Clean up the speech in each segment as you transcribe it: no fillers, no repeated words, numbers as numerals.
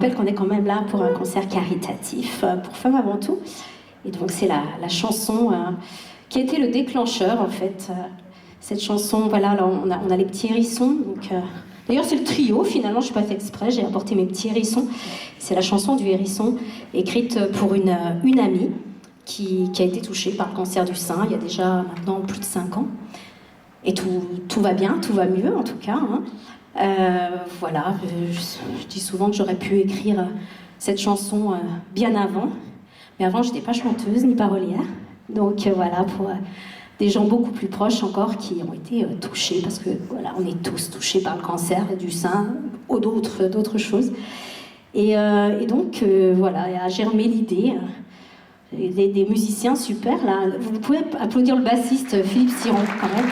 Je rappelle qu'on est quand même là pour un concert caritatif, pour femmes avant tout. Et donc c'est la chanson qui a été le déclencheur en fait. Cette chanson, voilà, là, on a les petits hérissons. D'ailleurs c'est le trio, finalement je n'ai pas fait exprès, j'ai apporté mes petits hérissons. C'est la chanson du hérisson, écrite pour une amie qui a été touchée par le cancer du sein il y a déjà maintenant plus de 5 ans. Et tout va bien, tout va mieux en tout cas. Hein. Voilà, je dis souvent que j'aurais pu écrire cette chanson bien avant, mais avant j'étais pas chanteuse ni parolière, donc voilà, pour des gens beaucoup plus proches encore qui ont été touchés, parce que voilà, on est tous touchés par le cancer du sein ou d'autres choses, et donc voilà, a germé l'idée. Des musiciens super là, vous pouvez applaudir le bassiste Philippe Siron quand même.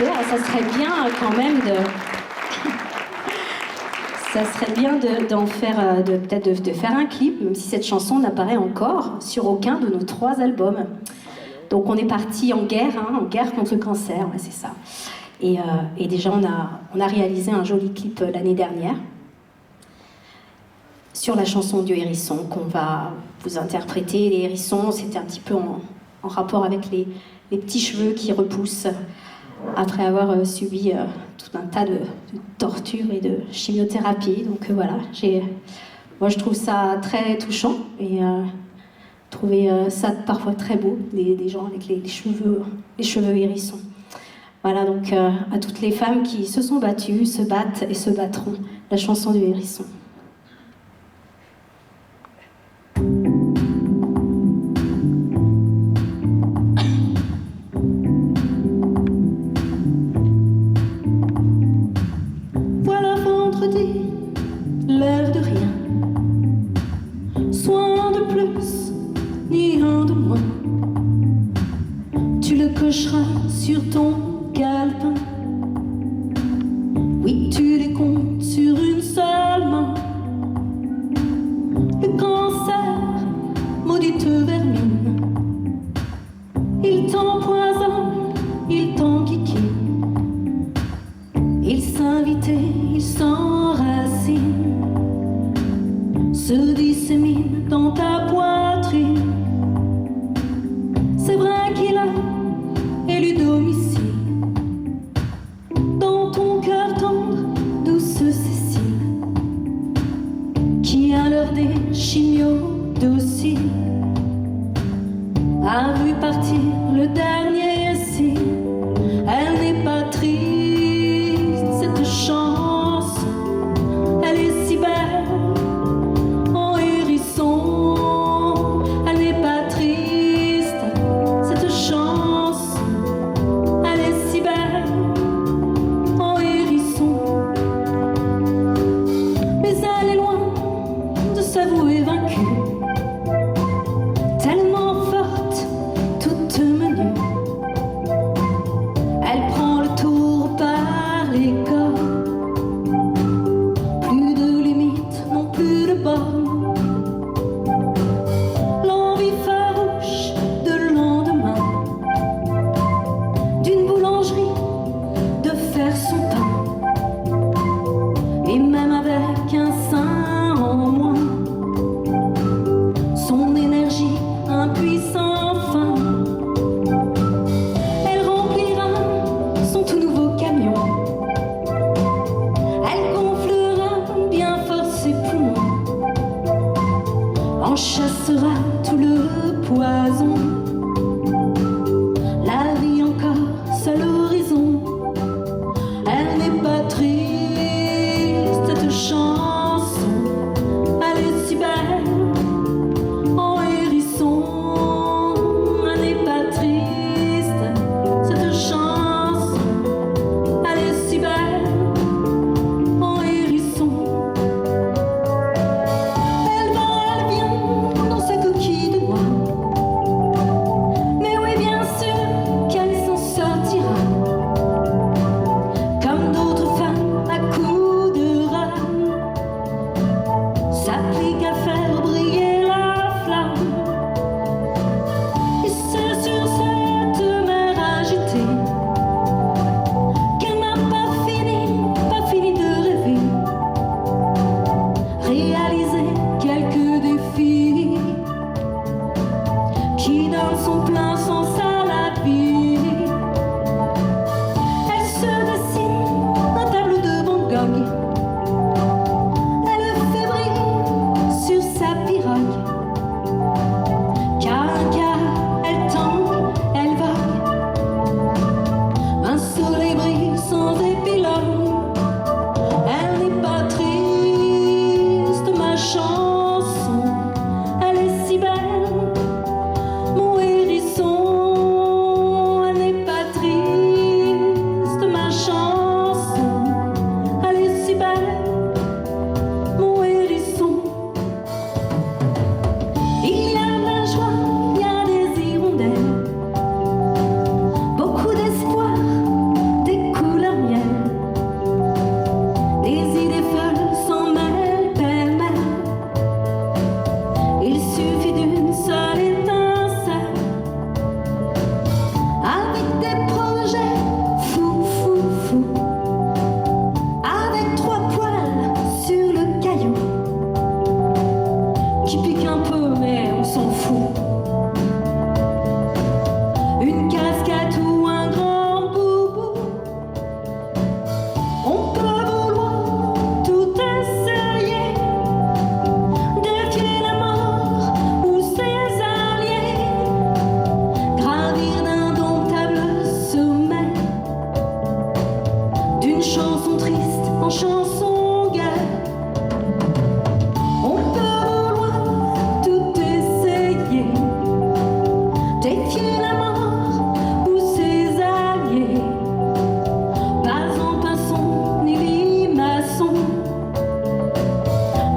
Ça serait bien quand même ça serait bien d'en faire, peut-être de faire un clip, même si cette chanson n'apparaît encore sur aucun de nos 3 albums. Donc on est parti en guerre, en guerre contre le cancer, ouais, c'est ça. Et déjà on a réalisé un joli clip l'année dernière sur la chanson du hérisson qu'on va vous interpréter. Les hérissons, c'était un petit peu en rapport avec les petits cheveux qui repoussent après avoir subi tout un tas de tortures et de chimiothérapie. Donc voilà, moi je trouve ça très touchant et trouver ça parfois très beau, des gens avec les cheveux hérissons. Voilà, donc à toutes les femmes qui se sont battues, se battent et se battront, la chanson du hérisson. L'air de rien, soin de plus, ni un de moins. Tu le cocheras sur ton calepin. Oui, tu les comptes sur une seule main. Le cancer, maudite vermine, il t'empoisonne, il t'enquiquine. Il s'invitait, il s'enracine, se dissémine dans ta poitrine. C'est vrai qu'il a élu domicile dans ton cœur tendre, douce Cécile, qui à l'heure des chimios dociles a vu partir le dernier signe. Elle n'est pas triste, cette chance, elle est si belle en hérisson. Elle n'est pas triste, cette chance, elle est si belle en hérisson. Mais elle est loin de s'avouer vaincue, tellement forte, toute menue. Elle prend le tour par les corps, plus de limites, non plus de bornes. L'envie farouche de lendemain, d'une boulangerie, de faire son pain, et même avec un sein en moins, son énergie, un puissant fin. Elle remplira son tout nouveau camion, elle gonflera bien fort ses poumons, en chassera tout le poison. La vie encore, seul horizon. Elle n'est pas triste, cette chanson, elle est si belle en hérisson. Elle n'est pas triste, cette chanson, elle est si belle en hérisson. Elle va, elle vient dans sa coquille de noix,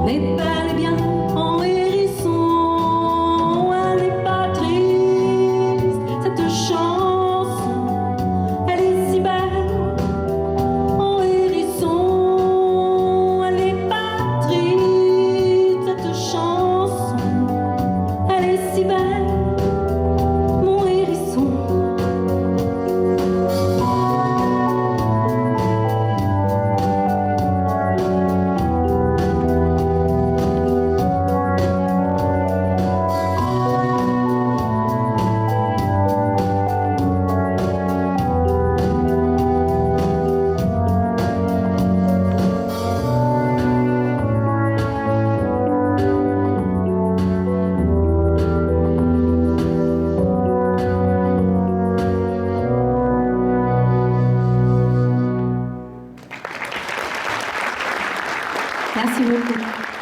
mais bel et bien en hérisson. Elle n'est pas triste, cette chanson, elle est si belle en hérisson. Elle n'est pas triste, cette chanson, elle est si belle, mon hérisson. Merci beaucoup.